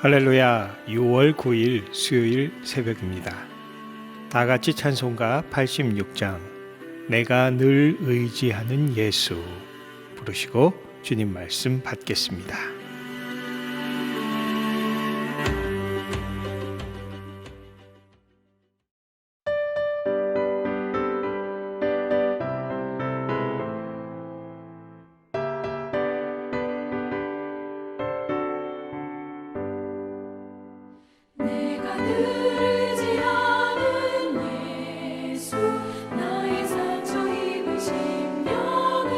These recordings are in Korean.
할렐루야. 6월 9일 수요일 새벽입니다. 다같이 찬송가 86장 내가 늘 의지하는 예수 부르시고 주님 말씀 받겠습니다. 내가 늘 의지하는 예수 나의 상처 입은 심령을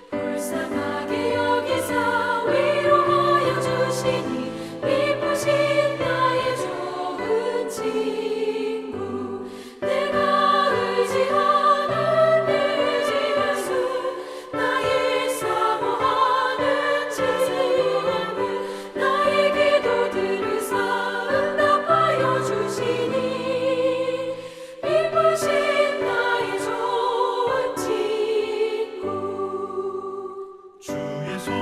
불쌍하게 여기사 위로하여 주시니 기쁘신 나의 좋은 친구 내가 의지하는 내 의지하수 나의 사모하는 친구 나의 기도 들으사 응답하여 주시니 기쁘신 나의 좋은 친구 주의 손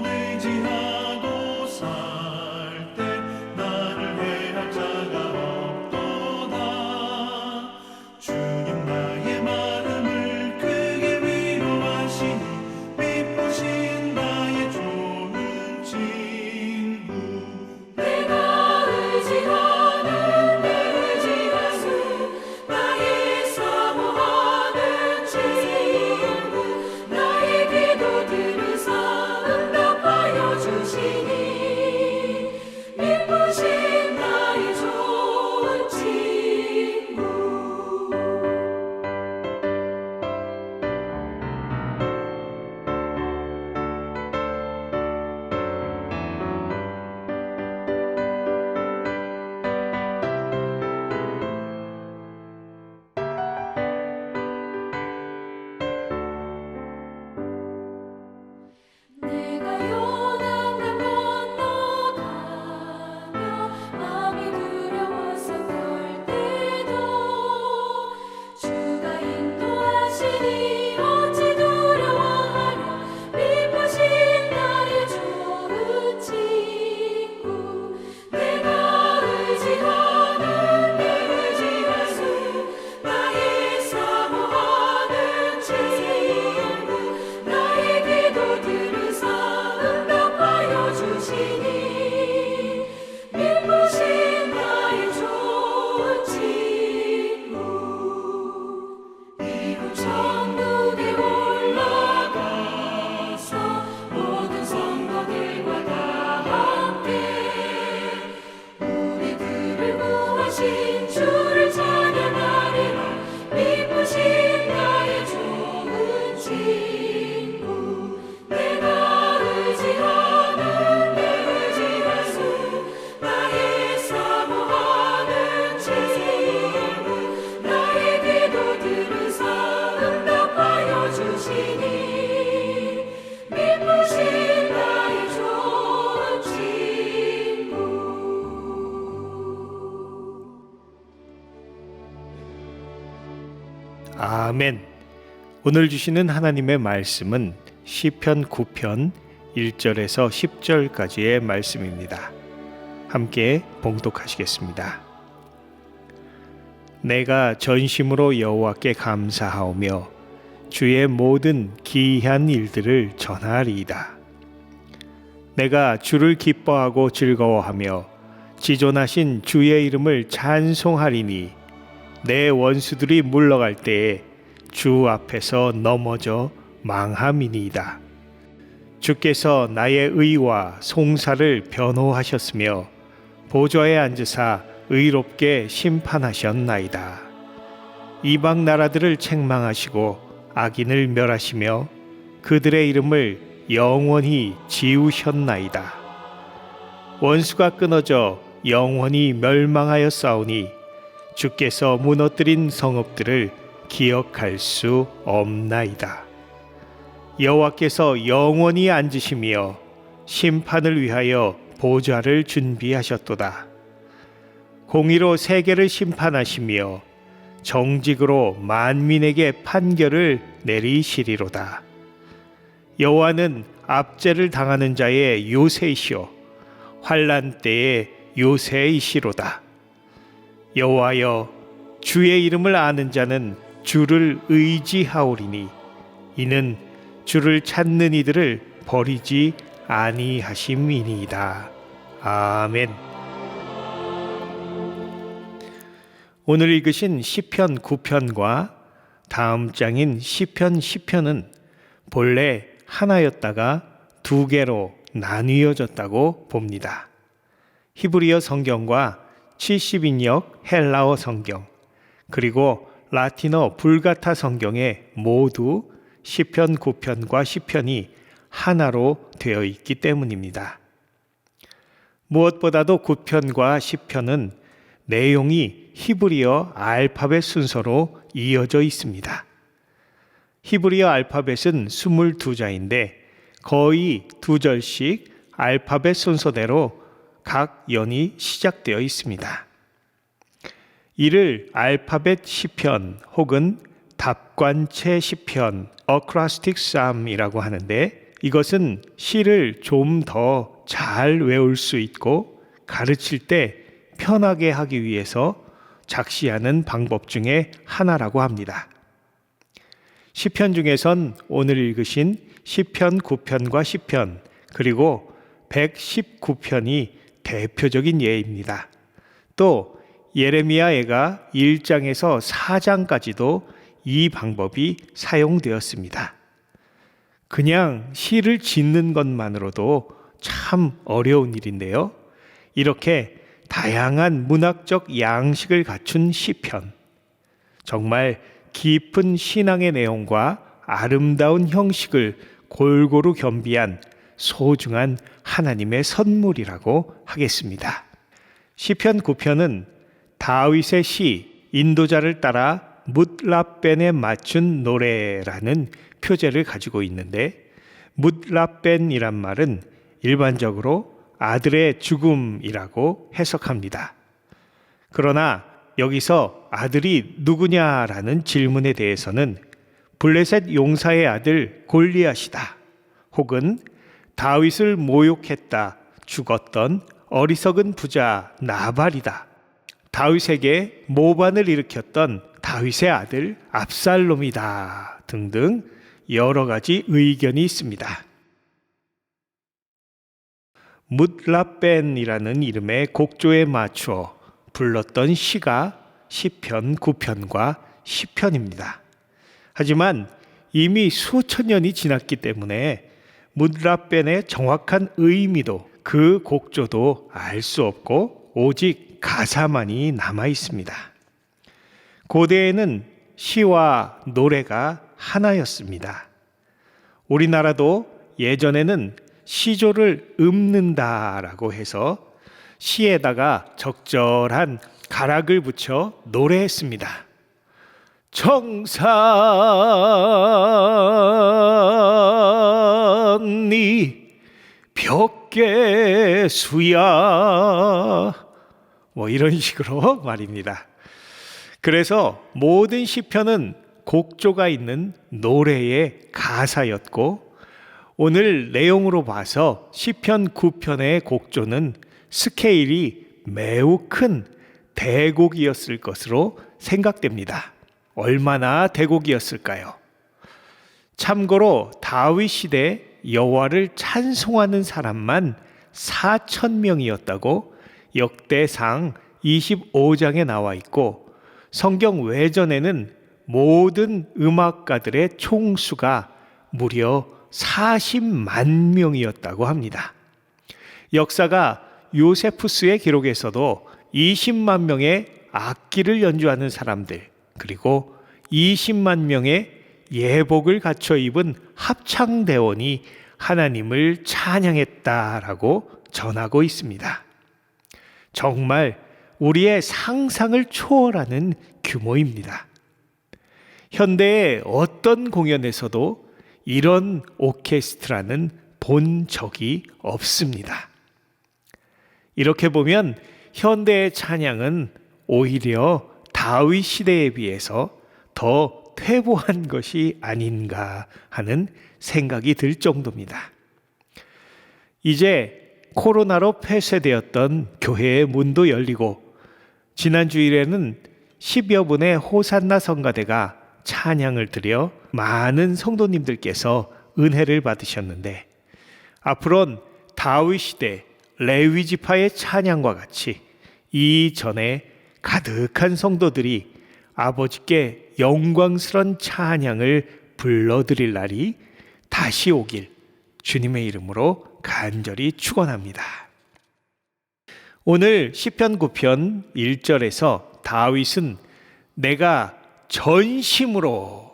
의지하고 살 때 나를 해할 자가 없도다. 주님 나의 마음을 크게 위로하시니 기쁘신 나의 좋은 친구 내가 의지하는 내 의지하수 나의 사모하는 친구 나의 기도 들으사 응답하여 주시니 기쁘신 나의 좋은 친구 내가 요단강 건너가며 마음이 두려워서 떨 때도 주가 인도하시니 어찌 두려워하랴 기쁘신 나의 좋은 친구 내가 의지하는 내 의지하수 나의 사모하는 친구 나의 기도 들으사 응답하여 주시니 기쁘신 나의 좋은 친구 이곳 천국에 올라가서 모든 성도들과 다 함께 우리들을 구하신 주를 찬양하리라 기쁘신 나의 좋은 친구 내가 의지하는 내 의지하수 나의 사모하는 친구 나의 기도 들으사 응답하여 주시니 기쁘신 나의 좋은 친구 아멘. 오늘 주시는 하나님의 말씀은 시편 9편 1절에서 10절까지의 말씀입니다. 함께 봉독하시겠습니다. 내가 전심으로 여호와께 감사하오며 주의 모든 기이한 일들을 전하리이다. 내가 주를 기뻐하고 즐거워하며 지존하신 주의 이름을 찬송하리니 내 원수들이 물러갈 때에 주 앞에서 넘어져 망함이니이다. 주께서 나의 의와 송사를 변호하셨으며 보좌에 앉으사 의롭게 심판하셨나이다. 이방 나라들을 책망하시고 악인을 멸하시며 그들의 이름을 영원히 지우셨나이다. 원수가 끊어져 영원히 멸망하였사오니 주께서 무너뜨린 성읍들을 기억할 수 없나이다. 여호와께서 영원히 앉으시며 심판을 위하여 보좌를 준비하셨도다. 공의로 세계를 심판하시며 정직으로 만민에게 판결을 내리시리로다. 여호와는 압제를 당하는 자의 요새이시오 환난 때의 요새이시로다. 여호와여, 주의 이름을 아는 자는 주를 의지하오리니 이는 주를 찾는 이들을 버리지 아니하심이니이다. 아멘. 오늘 읽으신 시편 9편과 다음 장인 시편 10편은 본래 하나였다가 두 개로 나뉘어졌다고 봅니다. 히브리어 성경과 70인역 헬라어 성경, 그리고 라틴어 불가타 성경에 모두 시편 9편과 10편이 하나로 되어 있기 때문입니다. 무엇보다도 9편과 10편은 내용이 히브리어 알파벳 순서로 이어져 있습니다. 히브리어 알파벳은 22자인데 거의 두 절씩 알파벳 순서대로 각 연이 시작되어 있습니다. 이를 알파벳 시편 혹은 답관체 시편, 어크로스틱 삶이라고 하는데 이것은 시를 좀 더 잘 외울 수 있고 가르칠 때 편하게 하기 위해서 작시하는 방법 중에 하나라고 합니다. 시편 중에선 오늘 읽으신 시편 9편과 10편 그리고 119편이 대표적인 예입니다. 또 예레미야애가 1장에서 4장까지도 이 방법이 사용되었습니다. 그냥 시를 짓는 것만으로도 참 어려운 일인데요. 이렇게 다양한 문학적 양식을 갖춘 시편, 정말 깊은 신앙의 내용과 아름다운 형식을 골고루 겸비한 소중한 하나님의 선물이라고 하겠습니다. 시편 9편은 다윗의 시 인도자를 따라 뭇라벤에 맞춘 노래라는 표제를 가지고 있는데, 뭇라벤이란 말은 일반적으로 아들의 죽음이라고 해석합니다. 그러나 여기서 아들이 누구냐라는 질문에 대해서는 블레셋 용사의 아들 골리앗이다, 혹은 다윗을 모욕했다, 죽었던 어리석은 부자 나발이다, 다윗에게 모반을 일으켰던 다윗의 아들 압살롬이다 등등 여러 가지 의견이 있습니다. 뭇라벤이라는 이름의 곡조에 맞추어 불렀던 시가 시편 9편과 10편입니다. 하지만 이미 수천 년이 지났기 때문에 뭇라벤의 정확한 의미도 그 곡조도 알 수 없고 오직 가사만이 남아 있습니다. 고대에는 시와 노래가 하나였습니다. 우리나라도 예전에는 시조를 읊는다라고 해서 시에다가 적절한 가락을 붙여 노래했습니다. 청산리 벽계수야, 뭐 이런 식으로 말입니다. 그래서 모든 시편은 곡조가 있는 노래의 가사였고, 오늘 내용으로 봐서 시편 9편의 곡조는 스케일이 매우 큰 대곡이었을 것으로 생각됩니다. 얼마나 대곡이었을까요? 참고로 다윗 시대 여호와를 찬송하는 사람만 4,000명이었다고 역대상 25장에 나와 있고, 성경 외전에는 모든 음악가들의 총수가 무려 40만 명이었다고 합니다. 역사가 요세푸스의 기록에서도 20만 명의 악기를 연주하는 사람들, 그리고 20만 명의 예복을 갖춰 입은 합창대원이 하나님을 찬양했다라고 전하고 있습니다. 정말 우리의 상상을 초월하는 규모입니다. 현대의 어떤 공연에서도 이런 오케스트라는 본 적이 없습니다. 이렇게 보면 현대의 찬양은 오히려 다윗 시대에 비해서 더 퇴보한 것이 아닌가 하는 생각이 들 정도입니다. 이제 코로나로 폐쇄되었던 교회의 문도 열리고 지난 주일에는 10여 분의 호산나 성가대가 찬양을 드려 많은 성도님들께서 은혜를 받으셨는데 앞으로는 다윗 시대 레위 지파의 찬양과 같이 이전에 가득한 성도들이 아버지께 영광스런 찬양을 불러드릴 날이 다시 오길 주님의 이름으로 간절히 축원합니다. 오늘 시편 9편 1절에서 다윗은 내가 전심으로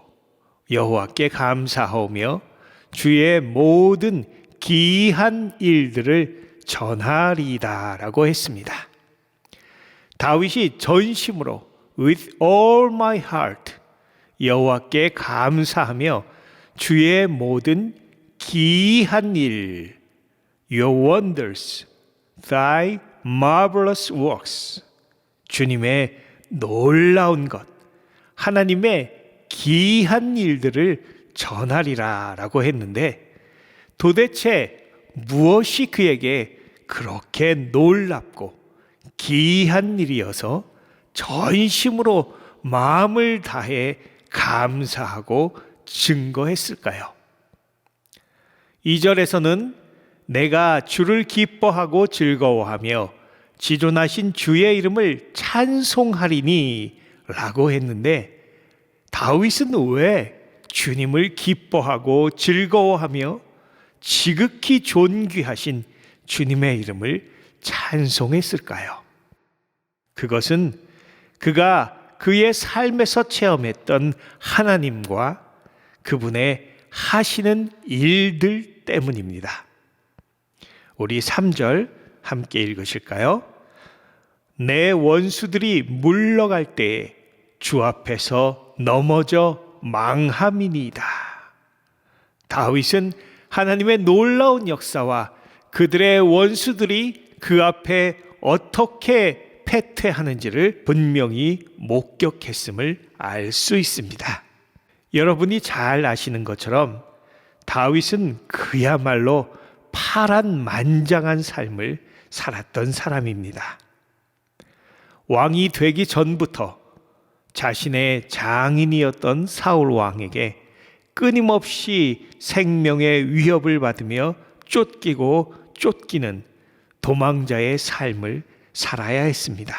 여호와께 감사하오며 주의 모든 기이한 일들을 전하리이다 라고 했습니다. 다윗이 전심으로 with all my heart 여호와께 감사하며 주의 모든 기이한 일 your wonders thy marvelous works 주님의 놀라운 것 하나님의 기이한 일들을 전하리라 라고 했는데 도대체 무엇이 그에게 그렇게 놀랍고 기이한 일이어서 전심으로 마음을 다해 감사하고 증거했을까요? 2절에서는 내가 주를 기뻐하고 즐거워하며 지존하신 주의 이름을 찬송하리니 라고 했는데 다윗은 왜 주님을 기뻐하고 즐거워하며 지극히 존귀하신 주님의 이름을 찬송했을까요? 그것은 그가 그의 삶에서 체험했던 하나님과 그분의 하시는 일들 때문입니다. 우리 3절 함께 읽으실까요? 내 원수들이 물러갈 때에 주 앞에서 넘어져 망함이니이다. 다윗은 하나님의 놀라운 역사와 그들의 원수들이 그 앞에 어떻게 패퇴하는지를 분명히 목격했음을 알 수 있습니다. 여러분이 잘 아시는 것처럼 다윗은 그야말로 파란만장한 삶을 살았던 사람입니다. 왕이 되기 전부터 자신의 장인이었던 사울 왕에게 끊임없이 생명의 위협을 받으며 쫓기고 쫓기는 도망자의 삶을 살아야 했습니다.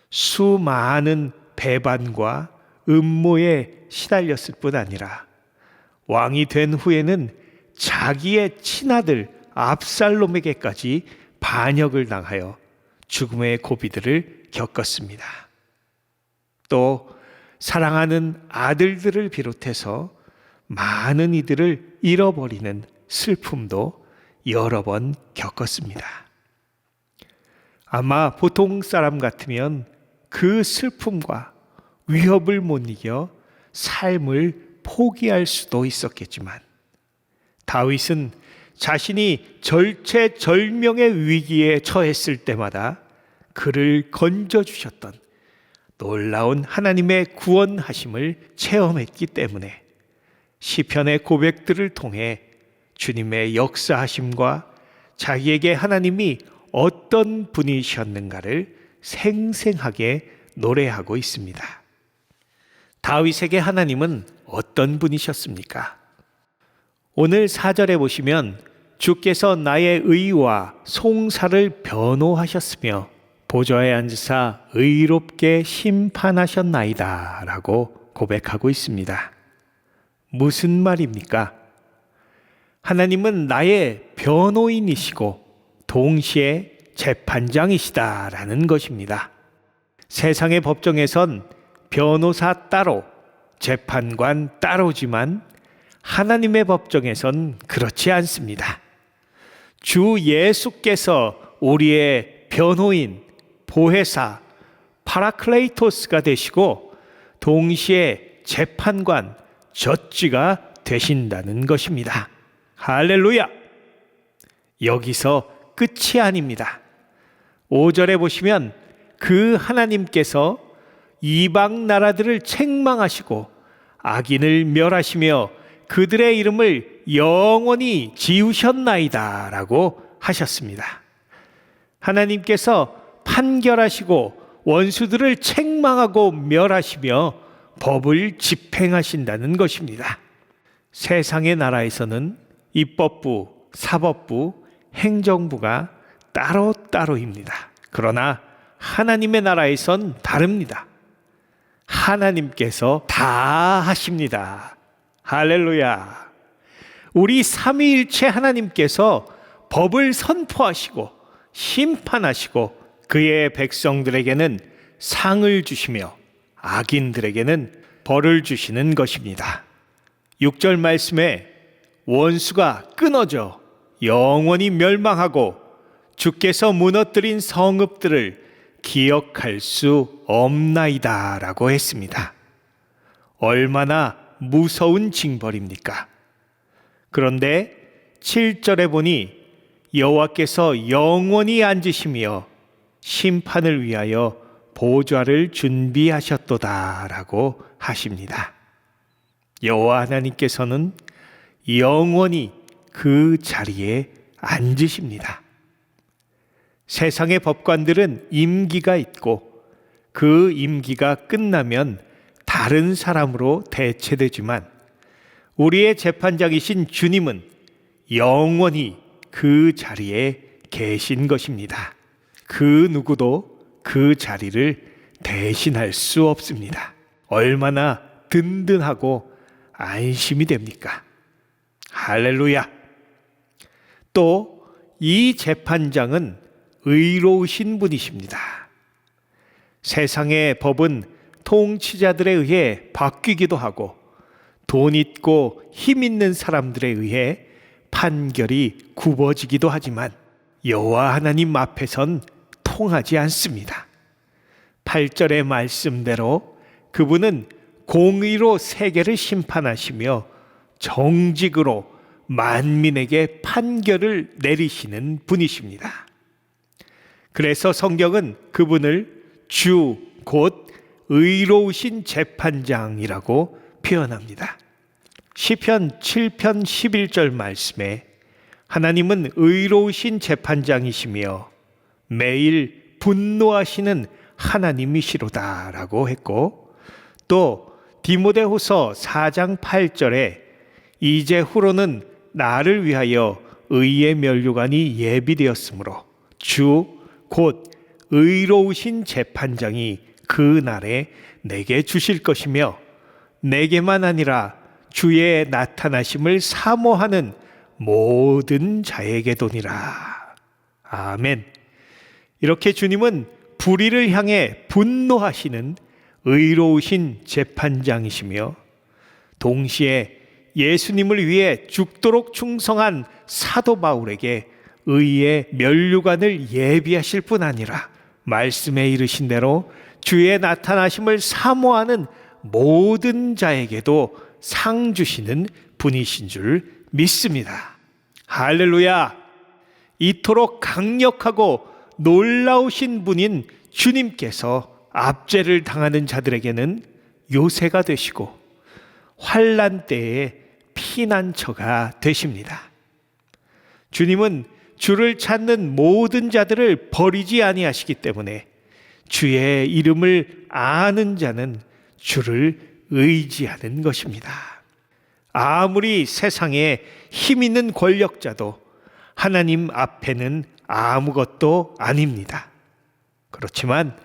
수많은 배반과 음모에 시달렸을 뿐 아니라 왕이 된 후에는 자기의 친아들 압살롬에게까지 반역을 당하여 죽음의 고비들을 겪었습니다. 또 사랑하는 아들들을 비롯해서 많은 이들을 잃어버리는 슬픔도 여러 번 겪었습니다. 아마 보통 사람 같으면 그 슬픔과 위협을 못 이겨 삶을 포기할 수도 있었겠지만 다윗은 자신이 절체절명의 위기에 처했을 때마다 그를 건져주셨던 놀라운 하나님의 구원하심을 체험했기 때문에 시편의 고백들을 통해 주님의 역사하심과 자기에게 하나님이 어떤 분이셨는가를 생생하게 노래하고 있습니다. 다윗에게 하나님은 어떤 분이셨습니까? 오늘 4절에 보시면 주께서 나의 의와 송사를 변호하셨으며 보좌에 앉으사 의롭게 심판하셨나이다 라고 고백하고 있습니다. 무슨 말입니까? 하나님은 나의 변호인이시고 동시에 재판장이시다라는 것입니다. 세상의 법정에선 변호사 따로, 재판관 따로지만 하나님의 법정에선 그렇지 않습니다. 주 예수께서 우리의 변호인, 보혜사, 파라클레이토스가 되시고 동시에 재판관, 젖쥐가 되신다는 것입니다. 할렐루야! 여기서 끝이 아닙니다. 5절에 보시면 그 하나님께서 이방 나라들을 책망하시고 악인을 멸하시며 그들의 이름을 영원히 지우셨나이다 라고 하셨습니다. 하나님께서 판결하시고 원수들을 책망하고 멸하시며 법을 집행하신다는 것입니다. 세상의 나라에서는 입법부, 사법부, 행정부가 따로따로입니다. 그러나 하나님의 나라에선 다릅니다. 하나님께서 다 하십니다. 할렐루야. 우리 삼위일체 하나님께서 법을 선포하시고 심판하시고 그의 백성들에게는 상을 주시며 악인들에게는 벌을 주시는 것입니다. 6절 말씀에 원수가 끊어져 영원히 멸망하고 주께서 무너뜨린 성읍들을 기억할 수 없나이다 라고 했습니다. 얼마나 무서운 징벌입니까? 그런데 7절에 보니 여호와께서 영원히 앉으시며 심판을 위하여 보좌를 준비하셨도다 라고 하십니다. 여호와 하나님께서는 영원히 그 자리에 앉으십니다. 세상의 법관들은 임기가 있고 그 임기가 끝나면 다른 사람으로 대체되지만 우리의 재판장이신 주님은 영원히 그 자리에 계신 것입니다. 그 누구도 그 자리를 대신할 수 없습니다. 얼마나 든든하고 안심이 됩니까? 할렐루야. 또 이 재판장은 의로우신 분이십니다. 세상의 법은 통치자들에 의해 바뀌기도 하고 돈 있고 힘 있는 사람들에 의해 판결이 굽어지기도 하지만 여호와 하나님 앞에선 통하지 않습니다. 8절의 말씀대로 그분은 공의로 세계를 심판하시며 정직으로 만민에게 판결을 내리시는 분이십니다. 그래서 성경은 그분을 주, 곧 의로우신 재판장이라고 표현합니다. 시편 7편 11절 말씀에 하나님은 의로우신 재판장이시며 매일 분노하시는 하나님이시로다 라고 했고, 또 디모데후서 4장 8절에 이제후로는 나를 위하여 의의 면류관이 예비되었으므로 주 곧 의로우신 재판장이 그 날에 내게 주실 것이며 내게만 아니라 주의 나타나심을 사모하는 모든 자에게도니라. 아멘. 이렇게 주님은 불의를 향해 분노하시는 의로우신 재판장이시며 동시에 예수님을 위해 죽도록 충성한 사도 바울에게 의의 면류관을 예비하실 뿐 아니라 말씀에 이르신 대로 주의 나타나심을 사모하는 모든 자에게도 상 주시는 분이신 줄 믿습니다. 할렐루야! 이토록 강력하고 놀라우신 분인 주님께서 압제를 당하는 자들에게는 요새가 되시고 환난 때에 피난처가 되십니다. 주님은 주를 찾는 모든 자들을 버리지 아니하시기 때문에 주의 이름을 아는 자는 주를 의지하는 것입니다. 아무리 세상에 힘 있는 권력자도 하나님 앞에는 아무것도 아닙니다. 그렇지만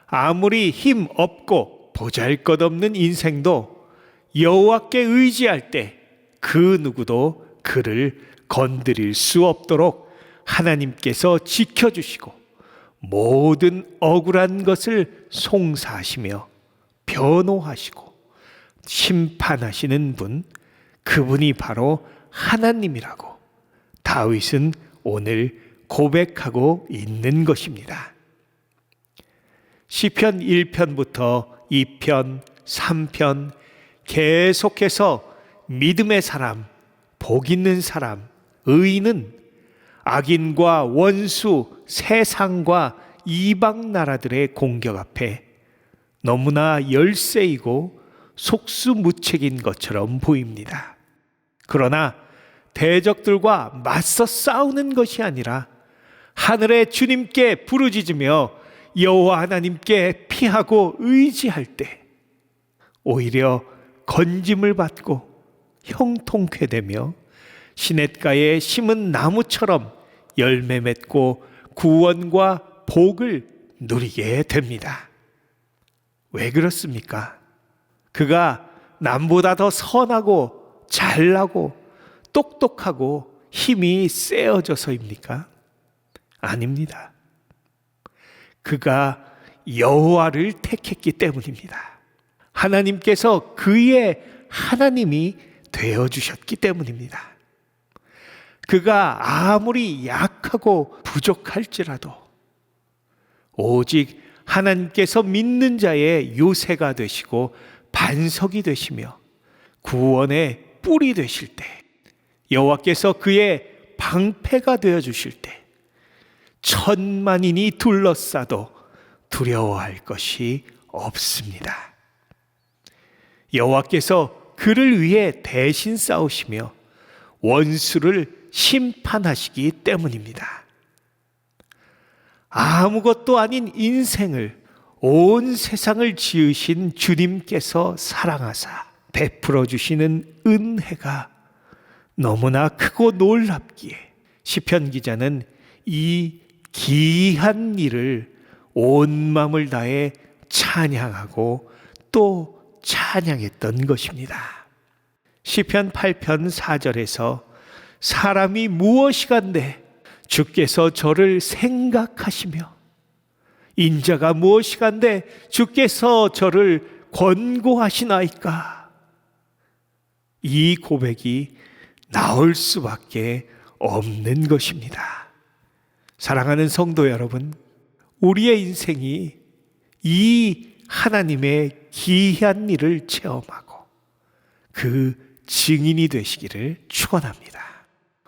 아무리 힘 없고 보잘것없는 인생도 여호와께 의지할 때 그 누구도 그를 건드릴 수 없도록 하나님께서 지켜주시고 모든 억울한 것을 송사하시며 변호하시고 심판하시는 분, 그분이 바로 하나님이라고 다윗은 오늘 고백하고 있는 것입니다. 시편 1편부터 2편, 3편 계속해서 믿음의 사람, 복 있는 사람, 의인은 악인과 원수, 세상과 이방 나라들의 공격 앞에 너무나 열세이고 속수무책인 것처럼 보입니다. 그러나 대적들과 맞서 싸우는 것이 아니라 하늘의 주님께 부르짖으며 여호와 하나님께 피하고 의지할 때 오히려 건짐을 받고 형통케 되며 시냇가에 심은 나무처럼 열매 맺고 구원과 복을 누리게 됩니다. 왜 그렇습니까? 그가 남보다 더 선하고 잘나고 똑똑하고 힘이 세어져서입니까? 아닙니다. 그가 여호와를 택했기 때문입니다. 하나님께서 그의 하나님이 되어주셨기 때문입니다. 그가 아무리 약하고 부족할지라도 오직 하나님께서 믿는 자의 요새가 되시고 반석이 되시며 구원의 뿔이 되실 때, 여호와께서 그의 방패가 되어 주실 때 천만인이 둘러싸도 두려워할 것이 없습니다. 여호와께서 그를 위해 대신 싸우시며 원수를 심판하시기 때문입니다. 아무것도 아닌 인생을, 온 세상을 지으신 주님께서 사랑하사 베풀어 주시는 은혜가 너무나 크고 놀랍기에 시편 기자는 이 기이한 일을 온 마음을 다해 찬양하고 또 찬양했던 것입니다. 시편 8편 4절에서 사람이 무엇이간데 주께서 저를 생각하시며 인자가 무엇이간데 주께서 저를 권고하시나이까. 이 고백이 나올 수밖에 없는 것입니다. 사랑하는 성도 여러분, 우리의 인생이 이 하나님의 기이한 일을 체험하고 그 증인이 되시기를 축원합니다.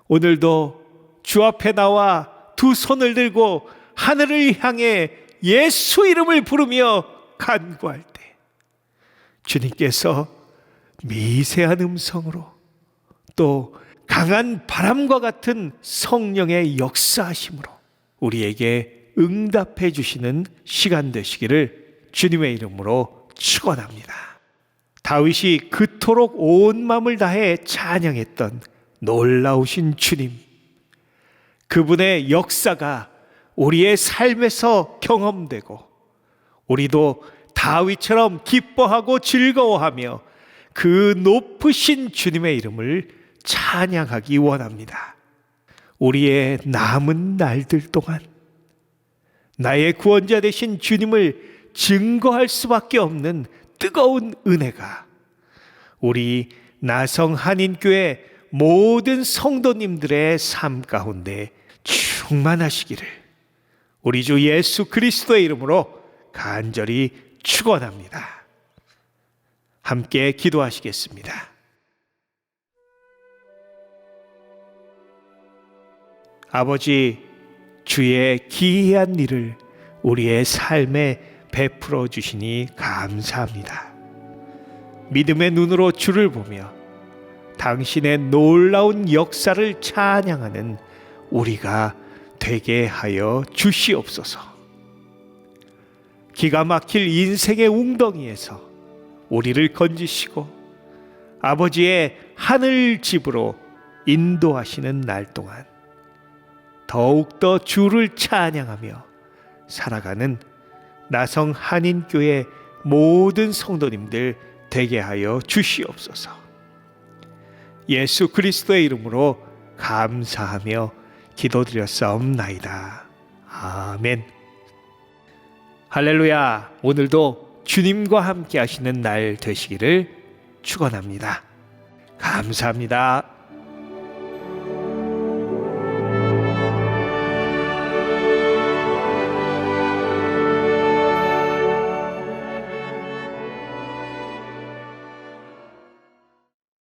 오늘도 주 앞에 나와 두 손을 들고 하늘을 향해 예수 이름을 부르며 간구할 때 주님께서 미세한 음성으로 또 강한 바람과 같은 성령의 역사하심으로 우리에게 응답해 주시는 시간 되시기를 주님의 이름으로 축원합니다. 다윗이 그토록 온 마음을 다해 찬양했던 놀라우신 주님, 그분의 역사가 우리의 삶에서 경험되고 우리도 다윗처럼 기뻐하고 즐거워하며 그 높으신 주님의 이름을 찬양하기 원합니다. 우리의 남은 날들 동안 나의 구원자 되신 주님을 증거할 수밖에 없는 뜨거운 은혜가 우리 나성 한인교회 모든 성도님들의 삶 가운데 충만하시기를 우리 주 예수 그리스도의 이름으로 간절히 축원합니다. 함께 기도하시겠습니다. 아버지, 주의 기이한 일을 우리의 삶에 베풀어 주시니 감사합니다. 믿음의 눈으로 주를 보며 당신의 놀라운 역사를 찬양하는 우리가 되게 하여 주시옵소서. 기가 막힐 인생의 웅덩이에서 우리를 건지시고 아버지의 하늘 집으로 인도하시는 날 동안 더욱더 주를 찬양하며 살아가는 나성 한인교회 모든 성도님들 되게 하여 주시옵소서. 예수 그리스도의 이름으로 감사하며 기도드렸사옵나이다. 아멘. 할렐루야. 오늘도 주님과 함께 하시는 날 되시기를 축원합니다. 감사합니다.